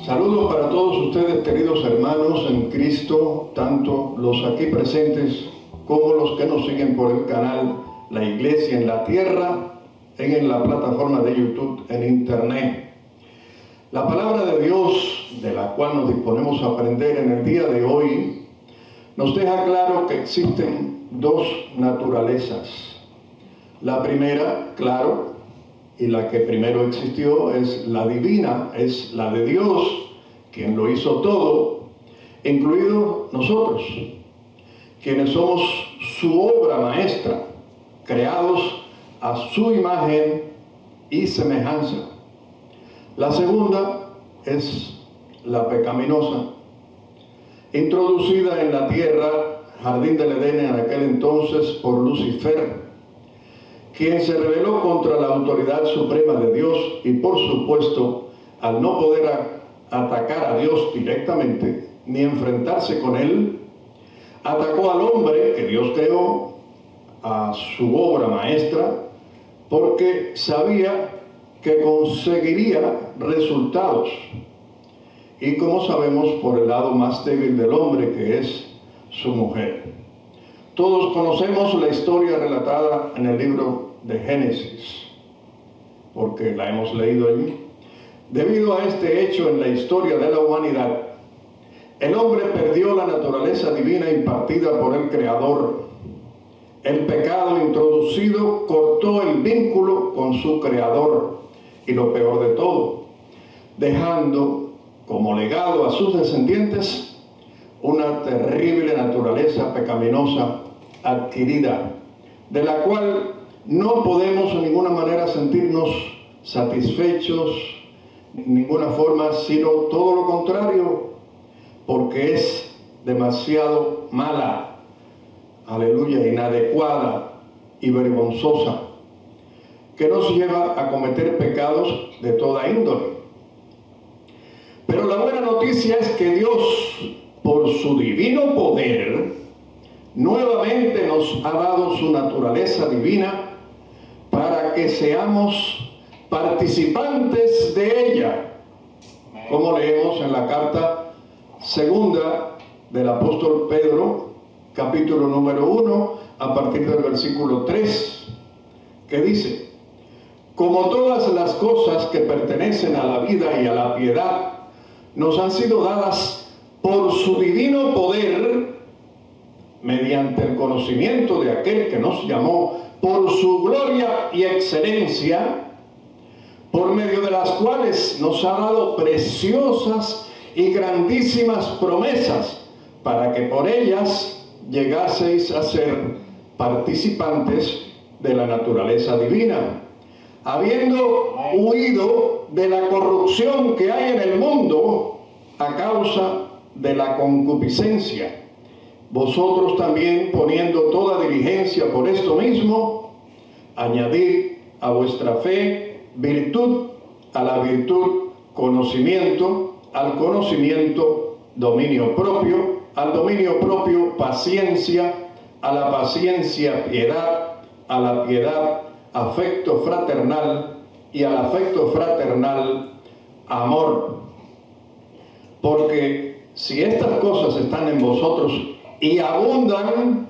Saludos para todos ustedes, queridos hermanos en Cristo, tanto los aquí presentes como los que nos siguen por el canal La Iglesia en la Tierra, en la plataforma de YouTube, en Internet. La palabra de Dios, de la cual nos disponemos a aprender en el día de hoy, nos deja claro que existen dos naturalezas. La primera, claro, y la que primero existió, es la divina, es la de Dios, quien lo hizo todo, incluidos nosotros, quienes somos su obra maestra, creados a su imagen y semejanza. La segunda es la pecaminosa, introducida en la tierra, jardín del Edén en aquel entonces, por Lucifer, quien se rebeló contra la autoridad suprema de Dios y, por supuesto, al no poder atacar a Dios directamente ni enfrentarse con él, atacó al hombre que Dios creó, a su obra maestra, porque sabía que conseguiría resultados. Y como sabemos, por el lado más débil del hombre, que es su mujer. Todos conocemos la historia relatada en el libro de Génesis, porque la hemos leído allí. Debido a este hecho en la historia de la humanidad, el hombre perdió la naturaleza divina impartida por el Creador. El pecado introducido cortó el vínculo con su Creador, y lo peor de todo, dejando como legado a sus descendientes una terrible naturaleza pecaminosa adquirida, de la cual no podemos de ninguna manera sentirnos satisfechos, de ninguna forma, sino todo lo contrario, porque es demasiado mala, aleluya, inadecuada y vergonzosa, que nos lleva a cometer pecados de toda índole. Pero la buena noticia es que Dios, por su divino poder, nuevamente nos ha dado su naturaleza divina para que seamos participantes de ella, como leemos en la carta segunda del apóstol Pedro, capítulo número 1, a partir del versículo 3, que dice: como todas las cosas que pertenecen a la vida y a la piedad nos han sido dadas por su divino poder, mediante el conocimiento de aquel que nos llamó por su gloria y excelencia, por medio de las cuales nos ha dado preciosas y grandísimas promesas, para que por ellas llegaseis a ser participantes de la naturaleza divina, habiendo huido de la corrupción que hay en el mundo a causa de la concupiscencia. Vosotros también, poniendo toda diligencia por esto mismo, añadid a vuestra fe virtud, a la virtud conocimiento, al conocimiento dominio propio, al dominio propio paciencia, a la paciencia piedad, a la piedad afecto fraternal, y al afecto fraternal amor. Porque si estas cosas están en vosotros y abundan,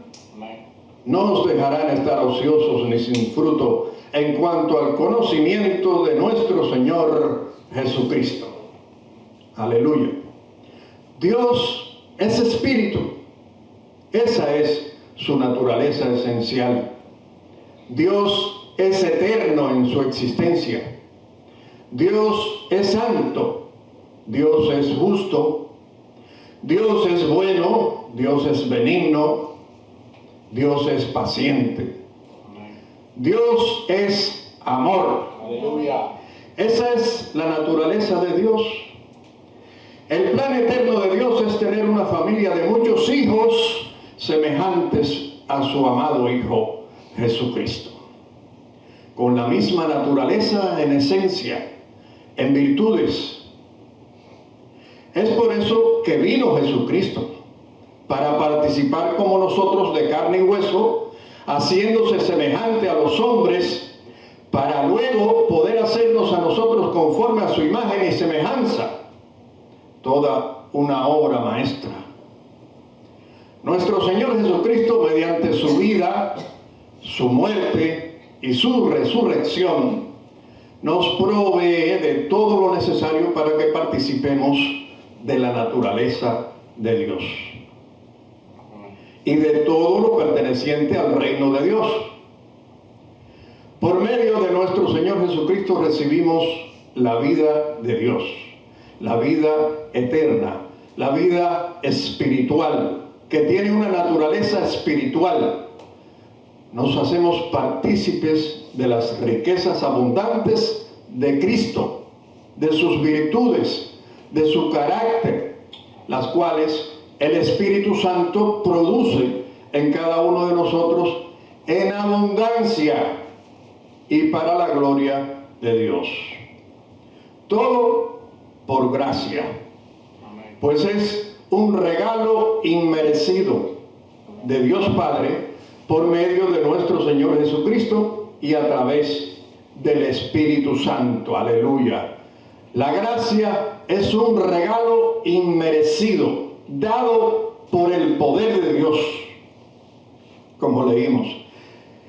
no os dejarán estar ociosos ni sin fruto en cuanto al conocimiento de nuestro Señor Jesucristo. Aleluya. Dios es espíritu. Esa es su naturaleza esencial. Dios es eterno en su existencia. Dios es santo. Dios es justo. Dios es bueno. Dios es benigno. Dios es paciente. Dios es amor. Aleluya. Esa es la naturaleza de Dios. El plan eterno de Dios es tener una familia de muchos hijos semejantes a su amado Hijo Jesucristo, con la misma naturaleza en esencia, en virtudes. Es por eso que vino Jesucristo, para participar como nosotros de carne y hueso, haciéndose semejante a los hombres, para luego poder hacernos a nosotros conforme a su imagen y semejanza, toda una obra maestra. Nuestro Señor Jesucristo, mediante su vida, su muerte y su resurrección, nos provee de todo lo necesario para que participemos de la naturaleza de Dios y de todo lo perteneciente al reino de Dios. Por medio de nuestro Señor Jesucristo recibimos la vida de Dios, la vida eterna, la vida espiritual, que tiene una naturaleza espiritual. Nos hacemos partícipes de las riquezas abundantes de Cristo, de sus virtudes, de su carácter, las cuales el Espíritu Santo produce en cada uno de nosotros en abundancia y para la gloria de Dios. Todo por gracia, pues es un regalo inmerecido de Dios Padre por medio de nuestro Señor Jesucristo y a través del Espíritu Santo. Aleluya. La gracia es un regalo inmerecido, dado por el poder de Dios, como leímos.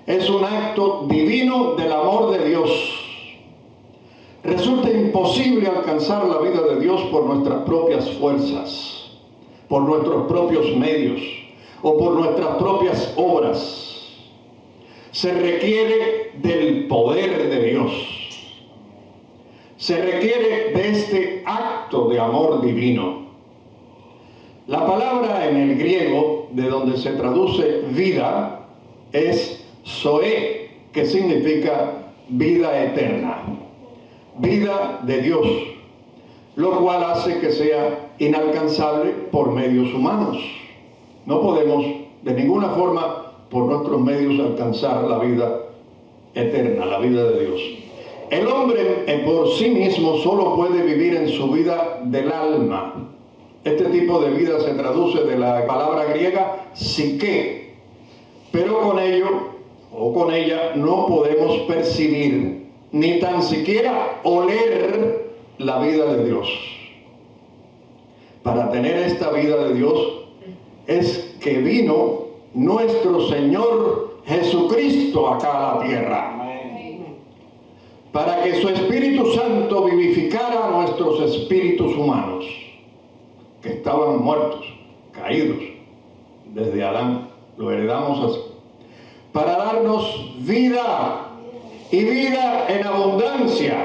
Es un acto divino del amor de Dios. Resulta imposible alcanzar la vida de Dios por nuestras propias fuerzas, por nuestros propios medios o por nuestras propias obras. Se requiere del poder de Dios. Se requiere de este acto de amor divino. La palabra en el griego, de donde se traduce vida, es zoe, que significa vida eterna, vida de Dios, lo cual hace que sea inalcanzable por medios humanos. No podemos de ninguna forma por nuestros medios alcanzar la vida eterna, la vida de Dios. El hombre por sí mismo solo puede vivir en su vida del alma. Este tipo de vida se traduce de la palabra griega psique, pero con ello o con ella no podemos percibir ni tan siquiera oler la vida de Dios. Para tener esta vida de Dios es que vino nuestro Señor Jesucristo acá a la tierra, para que su Espíritu Santo vivificara a nuestros espíritus humanos, que estaban muertos, caídos, desde Adán, lo heredamos así, para darnos vida y vida en abundancia,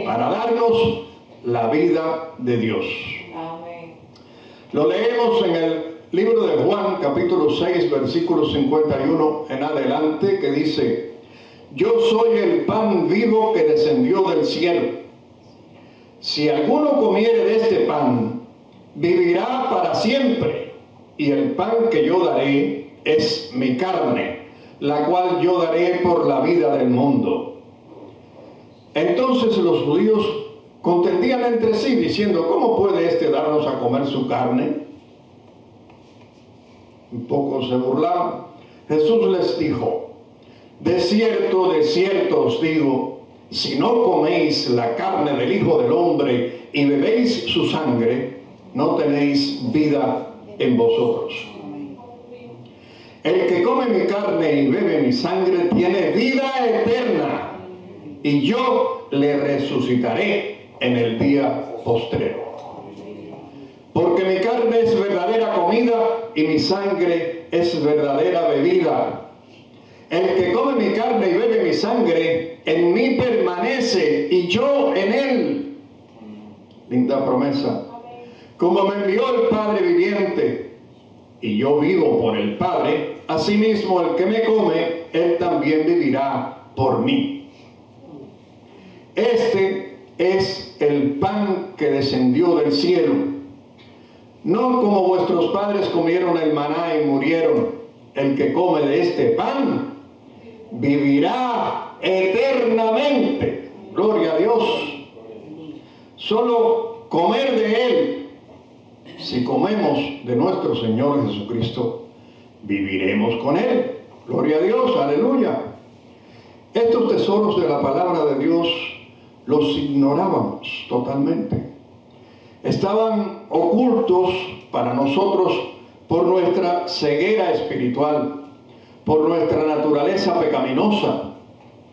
para darnos la vida de Dios. Lo leemos en el libro de Juan, capítulo 6, versículo 51 en adelante, que dice: yo soy el pan vivo que descendió del cielo. Si alguno comiere de este pan, vivirá para siempre. Y el pan que yo daré es mi carne, la cual yo daré por la vida del mundo. Entonces los judíos contendían entre sí, diciendo: ¿cómo puede éste darnos a comer su carne? Un poco se burlaban. Jesús les dijo: de cierto os digo, si no coméis la carne del Hijo del Hombre y bebéis su sangre, no tenéis vida en vosotros. El que come mi carne y bebe mi sangre tiene vida eterna, y yo le resucitaré en el día postrero. Porque mi carne es verdadera comida y mi sangre es verdadera bebida. El que come mi carne y bebe mi sangre, en mí permanece y yo en él. Linda promesa. Como me envió el Padre viviente y yo vivo por el Padre, asimismo el que me come, él también vivirá por mí. Este es el pan que descendió del cielo. No como vuestros padres comieron el maná y murieron. El que come de este pan vivirá eternamente. Gloria a Dios. Solo comer de Él. Si comemos de nuestro Señor Jesucristo, viviremos con Él. Gloria a Dios, aleluya. Estos tesoros de la palabra de Dios los ignorábamos totalmente. estaban ocultos para nosotros por nuestra ceguera espiritual, por nuestra naturaleza pecaminosa,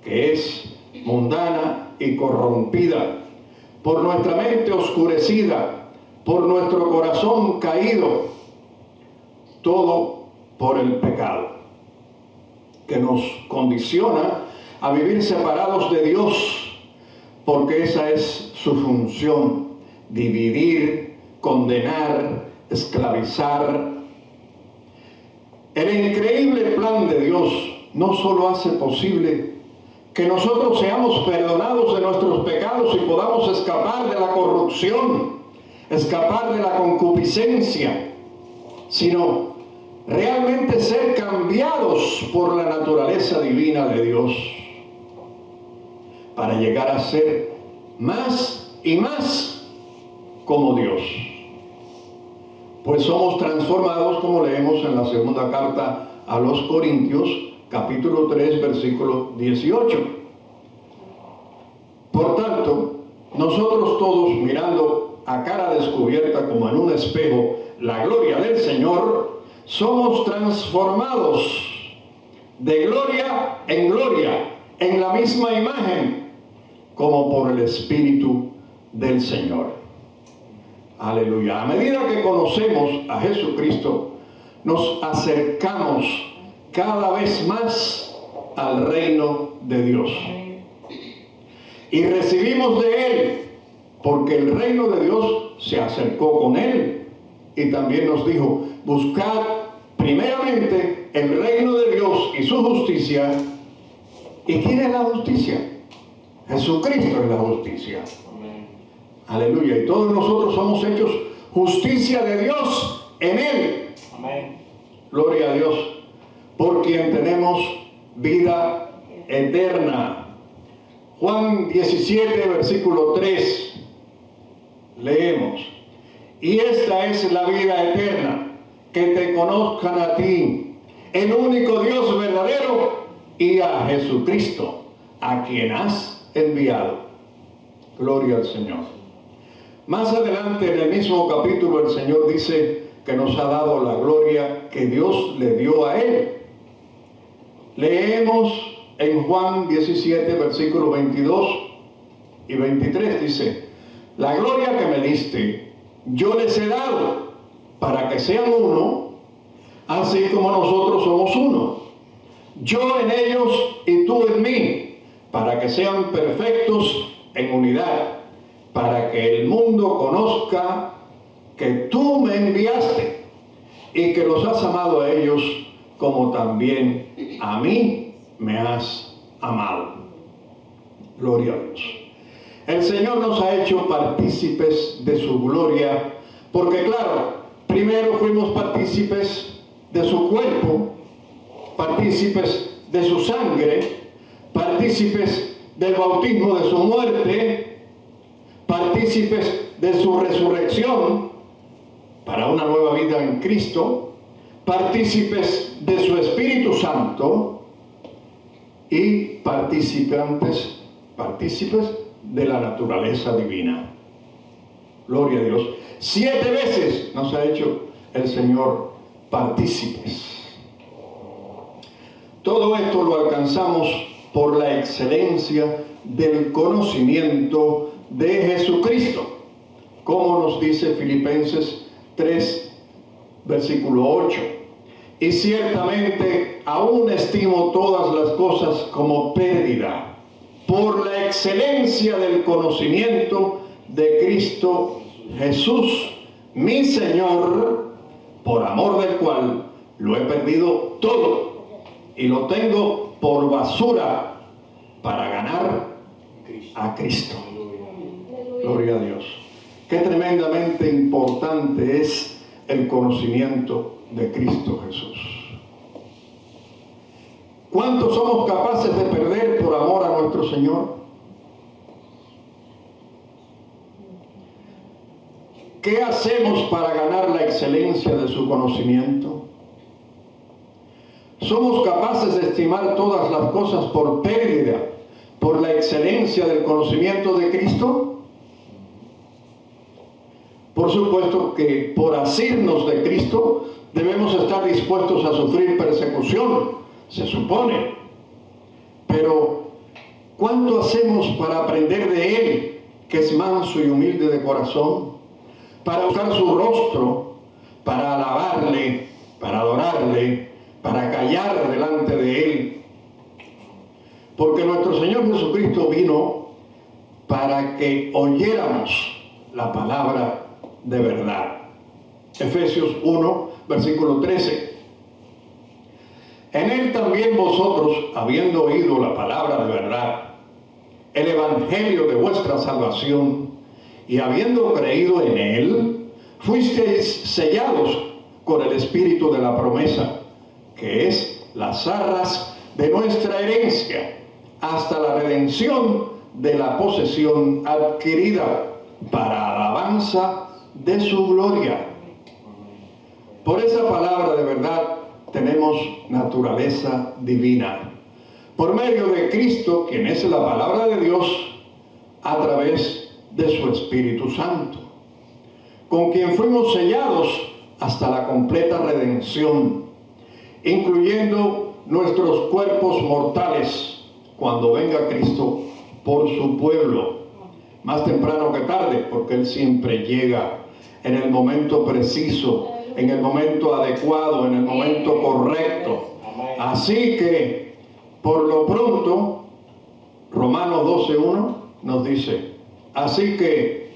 que es mundana y corrompida, por nuestra mente oscurecida, por nuestro corazón caído, todo por el pecado, que nos condiciona a vivir separados de Dios, porque esa es su función: dividir, condenar, esclavizar. El increíble plan de Dios no solo hace posible que nosotros seamos perdonados de nuestros pecados y podamos escapar de la corrupción, escapar de la concupiscencia, sino realmente ser cambiados por la naturaleza divina de Dios, para llegar a ser más y más como Dios. Pues somos transformados, como leemos en la segunda carta a los Corintios, capítulo 3, versículo 18. Por tanto, nosotros todos, mirando a cara descubierta como en un espejo la gloria del Señor, somos transformados de gloria en la misma imagen, como por el Espíritu del Señor. Aleluya. A medida que conocemos a Jesucristo, nos acercamos cada vez más al reino de Dios. Y recibimos de Él, porque el reino de Dios se acercó con Él. Y también nos dijo: buscad primeramente el reino de Dios y su justicia. ¿Y quién es la justicia? Jesucristo es la justicia. Amén. Aleluya. Y todos nosotros somos hechos justicia de Dios en Él. Amén. Gloria a Dios, por quien tenemos vida eterna. Juan 17, versículo 3, leemos: y esta es la vida eterna, que te conozcan a ti, el único Dios verdadero, y a Jesucristo, a quien has enviado. Gloria al Señor. Más adelante en el mismo capítulo el Señor dice que nos ha dado la gloria que Dios le dio a Él. Leemos en Juan 17, versículos 22 y 23, dice: la gloria que me diste, yo les he dado, para que sean uno, así como nosotros somos uno. Yo en ellos y tú en mí, para que sean perfectos en unidad, para que el mundo conozca que tú me enviaste y que los has amado a ellos como también a mí me has amado. Gloria a Dios. El Señor nos ha hecho partícipes de su gloria, porque claro, primero fuimos partícipes de su cuerpo, partícipes de su sangre, partícipes del bautismo de su muerte, partícipes de su resurrección para una nueva vida en Cristo, partícipes de su Espíritu Santo y partícipes de la naturaleza divina. Gloria a Dios. 7 veces nos ha hecho el Señor partícipes. Todo esto lo alcanzamos por la excelencia del conocimiento de Jesucristo, como nos dice Filipenses 3, versículo 8. Y ciertamente aún estimo todas las cosas como pérdida, por la excelencia del conocimiento de Cristo Jesús, mi Señor, por amor del cual lo he perdido todo y lo tengo por basura para ganar a Cristo. Gloria a Dios. Qué tremendamente importante es el conocimiento de Cristo Jesús. ¿Cuántos somos capaces de perder por amor a nuestro Señor? ¿Qué hacemos para ganar la excelencia de su conocimiento? ¿Somos capaces de estimar todas las cosas por pérdida, por la excelencia del conocimiento de Cristo? Por supuesto que por asirnos de Cristo debemos estar dispuestos a sufrir persecución, se supone. Pero, ¿cuánto hacemos para aprender de Él, que es manso y humilde de corazón? Para buscar su rostro, para alabarle, para adorarle, para callar delante de Él. Porque nuestro Señor Jesucristo vino para que oyéramos la palabra de verdad. Efesios 1, versículo 13. En Él también vosotros, habiendo oído la palabra de verdad, el evangelio de vuestra salvación, y habiendo creído en Él, fuisteis sellados con el Espíritu de la promesa, que es las arras de nuestra herencia, hasta la redención de la posesión adquirida, para alabanza de su gloria. Por esa palabra de verdad tenemos naturaleza divina. Por medio de Cristo, quien es la palabra de Dios, a través de su Espíritu Santo, con quien fuimos sellados hasta la completa redención, incluyendo nuestros cuerpos mortales, cuando venga Cristo por su pueblo, más temprano que tarde, porque Él siempre llega en el momento preciso, en el momento adecuado, en el momento correcto. Así que, por lo pronto, Romanos 12:1 nos dice: así que,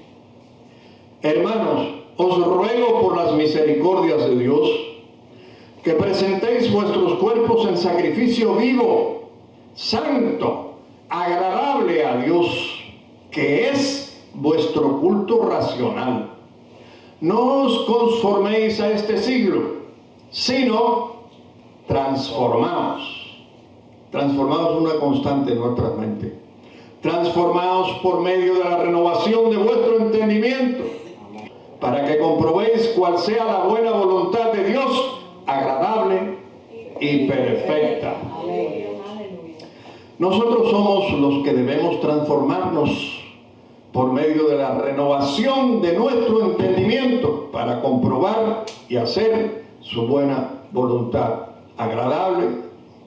hermanos, os ruego por las misericordias de Dios, que presentéis vuestros cuerpos en sacrificio vivo, santo, agradable a Dios, que es vuestro culto racional. No os conforméis a este siglo, sino transformaos. Transformaos una constante en nuestra mente. Transformaos por medio de la renovación de vuestro entendimiento, para que comprobéis cuál sea la buena voluntad de Dios, agradable y perfecta. Nosotros somos los que debemos transformarnos por medio de la renovación de nuestro entendimiento, para comprobar y hacer su buena voluntad, agradable,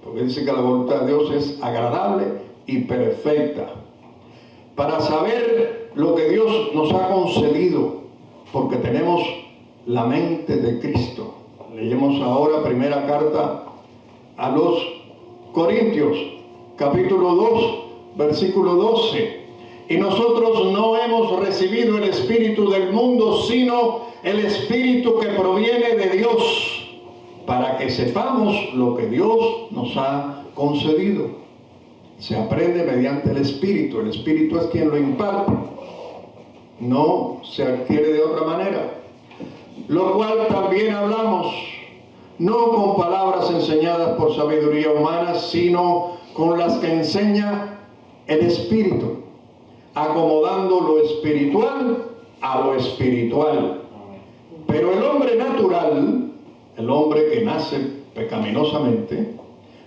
porque dice que la voluntad de Dios es agradable y perfecta, para saber lo que Dios nos ha concedido, porque tenemos la mente de Cristo. Leemos ahora primera carta a los Corintios, capítulo 2, versículo 12. Y nosotros no hemos recibido el espíritu del mundo, sino el espíritu que proviene de Dios, para que sepamos lo que Dios nos ha concedido. Se aprende mediante el espíritu. El espíritu es quien lo imparte, no se adquiere de otra manera. Lo cual también hablamos, no con palabras enseñadas por sabiduría humana, sino con las que enseña el Espíritu, acomodando lo espiritual a lo espiritual. Pero el hombre natural, el hombre que nace pecaminosamente,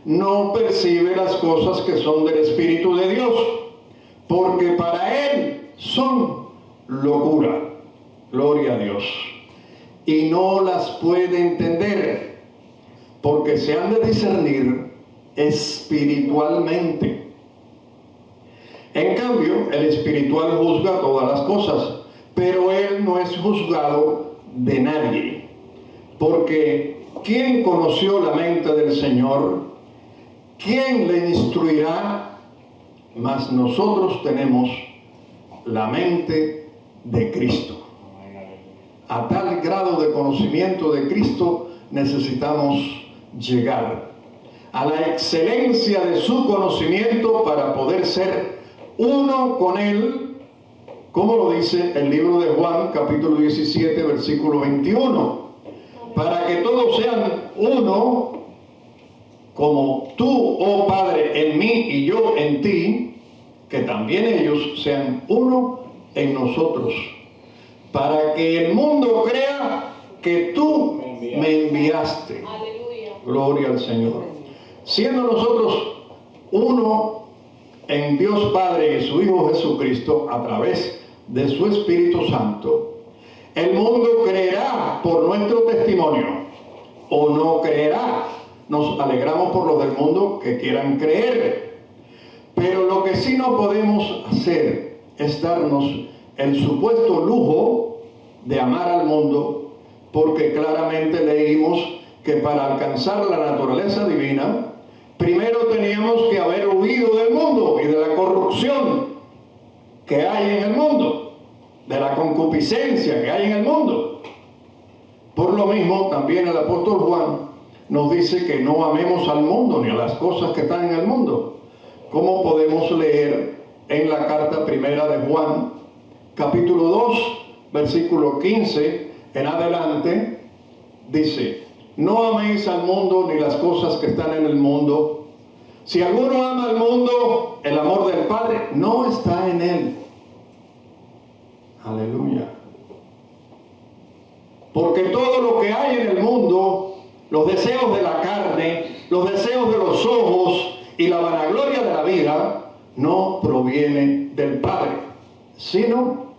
no percibe las cosas que son del Espíritu de Dios, porque para él son locura. Gloria a Dios. Y no las puede entender, porque se han de discernir espiritualmente. En cambio, el espiritual juzga todas las cosas, pero él no es juzgado de nadie. Porque ¿quién conoció la mente del Señor? ¿Quién le instruirá? Mas nosotros tenemos la mente de Cristo. A tal grado de conocimiento de Cristo necesitamos llegar a la excelencia de su conocimiento para poder ser uno con Él, como lo dice el libro de Juan, capítulo 17, versículo 21. Para que todos sean uno, como tú, oh Padre, en mí y yo en ti, que también ellos sean uno en nosotros, para que el mundo crea que tú me enviaste. Aleluya. Gloria al Señor. Siendo nosotros uno en Dios Padre y su Hijo Jesucristo a través de su Espíritu Santo, El mundo creerá por nuestro testimonio o no creerá. Nos alegramos por los del mundo que quieran creer. Pero lo que sí no podemos hacer es darnos el supuesto lujo de amar al mundo, porque claramente leímos que para alcanzar la naturaleza divina, primero teníamos que haber huido del mundo y de la corrupción que hay en el mundo, de la concupiscencia que hay en el mundo. Por lo mismo, también el apóstol Juan nos dice que no amemos al mundo ni a las cosas que están en el mundo. Como podemos leer en la carta primera de Juan, capítulo 2, versículo 15 en adelante, dice: no améis al mundo ni las cosas que están en el mundo. Si alguno ama al mundo, el amor del Padre no está en él. Aleluya. Porque todo lo que hay en el mundo, los deseos de la carne, los deseos de los ojos y la vanagloria de la vida, no proviene del Padre, sino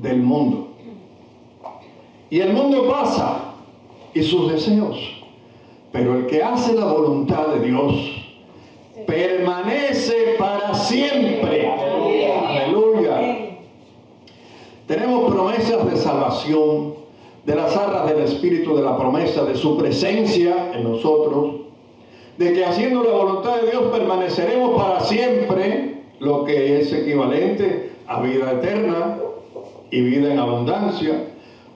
del mundo. Y el mundo pasa y sus deseos, pero el que hace la voluntad de Dios permanece para siempre. Aleluya. Tenemos promesas de salvación, de las arras del Espíritu, de la promesa de su presencia en nosotros, de que haciendo la voluntad de Dios permaneceremos para siempre, lo que es equivalente a vida eterna y vida en abundancia,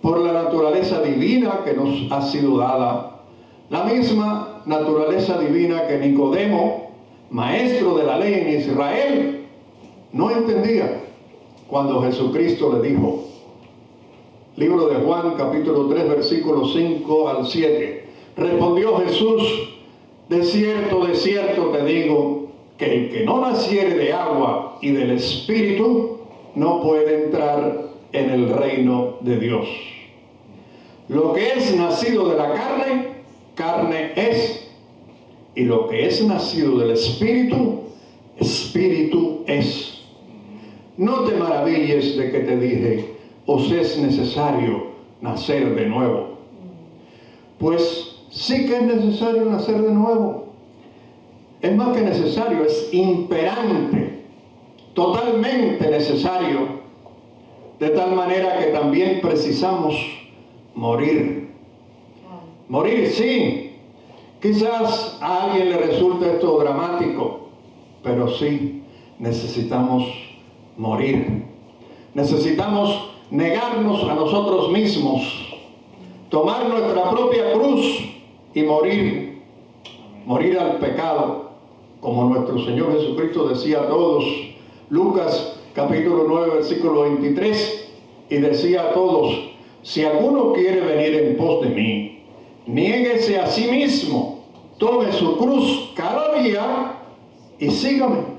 por la naturaleza divina que nos ha sido dada, la misma naturaleza divina que Nicodemo, maestro de la ley en Israel, no entendía cuando Jesucristo le dijo, libro de Juan, capítulo 3, versículos 5 al 7, respondió Jesús: de cierto te digo, que el que no naciere de agua y del Espíritu no puede entrar en el reino de Dios. Lo que es nacido de la carne, carne es, y lo que es nacido del Espíritu, Espíritu es. No te maravilles de que te dije, os es necesario nacer de nuevo. Pues sí que es necesario nacer de nuevo. Es más que necesario, es imperante, totalmente necesario, de tal manera que también precisamos morir. Morir, sí. Quizás a alguien le resulte esto dramático, pero sí, necesitamos morir. Necesitamos negarnos a nosotros mismos, tomar nuestra propia cruz y morir al pecado, como nuestro Señor Jesucristo decía a todos. Lucas capítulo 9 versículo 23, y decía a todos: si alguno quiere venir en pos de mí, niéguese a sí mismo, tome su cruz cada día y sígame.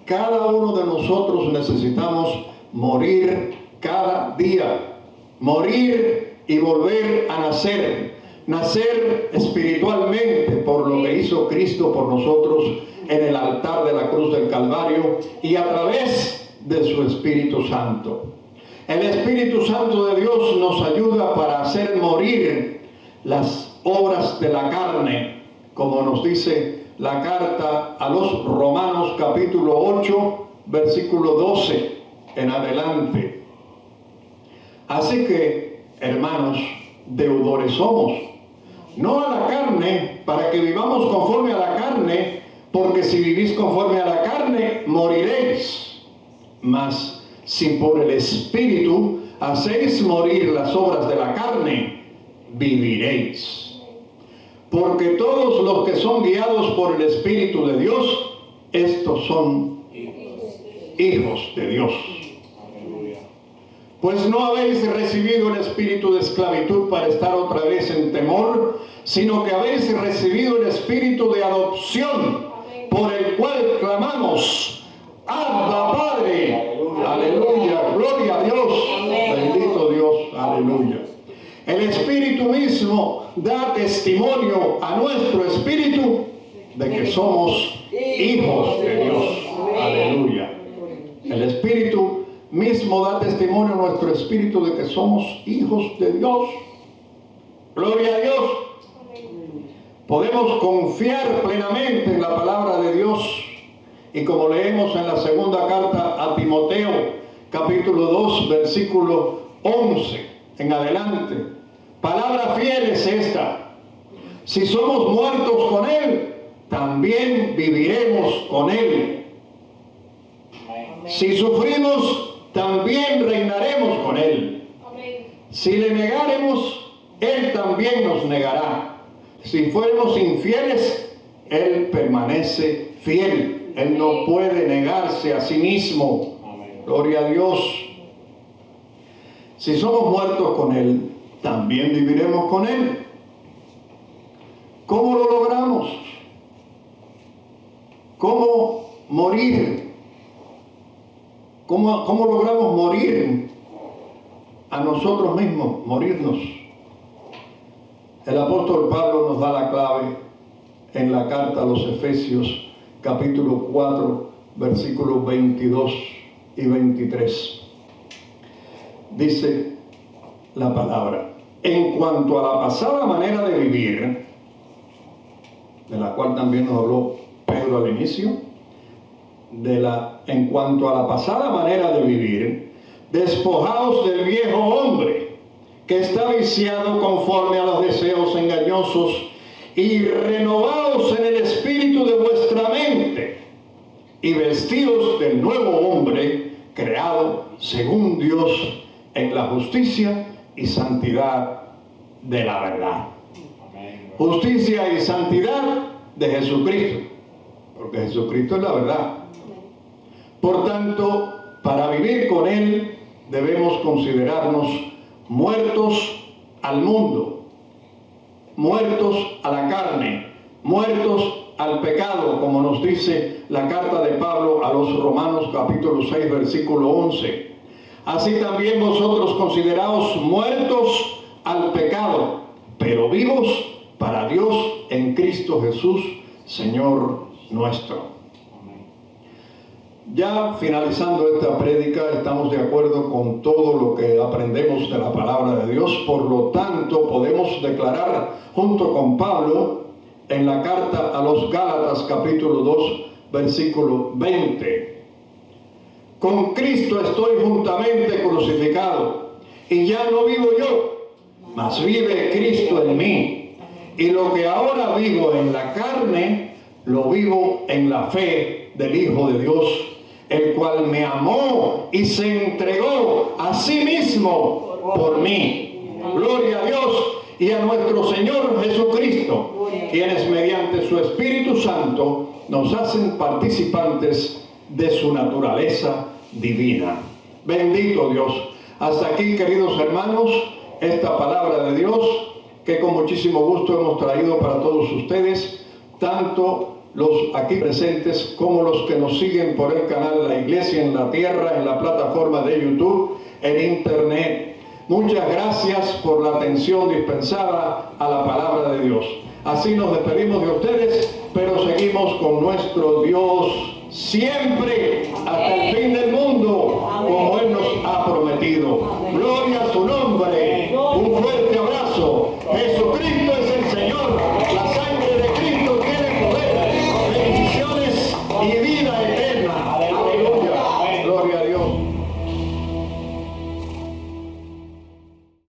Cada uno de nosotros necesitamos morir cada día, morir y volver a nacer, nacer espiritualmente por lo que hizo Cristo por nosotros en el altar de la cruz del Calvario y a través de su Espíritu Santo. El Espíritu Santo de Dios nos ayuda para hacer morir las obras de la carne, como nos dice la carta a los Romanos capítulo 8, versículo 12 en adelante. Así que, hermanos, deudores somos, no a la carne, para que vivamos conforme a la carne, porque si vivís conforme a la carne, moriréis. Mas si por el Espíritu hacéis morir las obras de la carne, viviréis. Porque todos los que son guiados por el Espíritu de Dios, estos son hijos de Dios. Pues no habéis recibido el espíritu de esclavitud para estar otra vez en temor, sino que habéis recibido el espíritu de adopción, por el cual clamamos: Abba, Padre. Aleluya, gloria a Dios, bendito Dios, aleluya. El Espíritu mismo da testimonio a nuestro espíritu de que somos hijos de Dios. Aleluya. El Espíritu mismo da testimonio nuestro espíritu de que somos hijos de Dios. Gloria a Dios. Podemos confiar plenamente en la palabra de Dios. Y como leemos en la segunda carta a Timoteo, capítulo 2, versículo 11 en adelante, palabra fiel es esta: si somos muertos con Él, también viviremos con Él. Si sufrimos, también reinaremos con Él. Si le negaremos, Él también nos negará. Si fuéramos infieles, Él permanece fiel. Él no puede negarse a sí mismo. Gloria a Dios. Si somos muertos con Él, también viviremos con Él. ¿Cómo lo logramos? ¿Cómo morir? ¿Cómo logramos morir a nosotros mismos? Morirnos. El apóstol Pablo nos da la clave en la carta a los Efesios, capítulo 4, versículos 22 y 23. Dice la palabra: en cuanto a la pasada manera de vivir, de la cual también nos habló Pedro al inicio, en cuanto a la pasada manera de vivir, despojaos del viejo hombre, que está viciado conforme a los deseos engañosos, y renovaos en el espíritu de vuestra mente, y vestidos del nuevo hombre, creado según Dios, en la justicia y santidad de la verdad. Justicia y santidad de Jesucristo, porque Jesucristo es la verdad. Por tanto, para vivir con Él debemos considerarnos muertos al mundo, muertos a la carne, muertos al pecado, como nos dice la carta de Pablo a los Romanos capítulo 6, versículo 11. Así también vosotros consideraos muertos al pecado, pero vivos para Dios en Cristo Jesús, Señor nuestro. Ya finalizando esta prédica, estamos de acuerdo con todo lo que aprendemos de la palabra de Dios. Por lo tanto, podemos declarar junto con Pablo en la carta a los Gálatas capítulo 2, versículo 20. Con Cristo estoy juntamente crucificado, y ya no vivo yo, mas vive Cristo en mí. Y lo que ahora vivo en la carne, lo vivo en la fe del Hijo de Dios, el cual me amó y se entregó a sí mismo por mí. Gloria a Dios y a nuestro Señor Jesucristo, quienes mediante su Espíritu Santo nos hacen participantes de su naturaleza divina. Bendito Dios. Hasta aquí, queridos hermanos, esta palabra de Dios que con muchísimo gusto hemos traído para todos ustedes, tanto los aquí presentes como los que nos siguen por el canal La Iglesia en la Tierra, en la plataforma de YouTube, en Internet. Muchas gracias por la atención dispensada a la palabra de Dios. Así nos despedimos de ustedes, pero seguimos con nuestro Dios siempre hasta el fin del mundo, como Él nos ha prometido.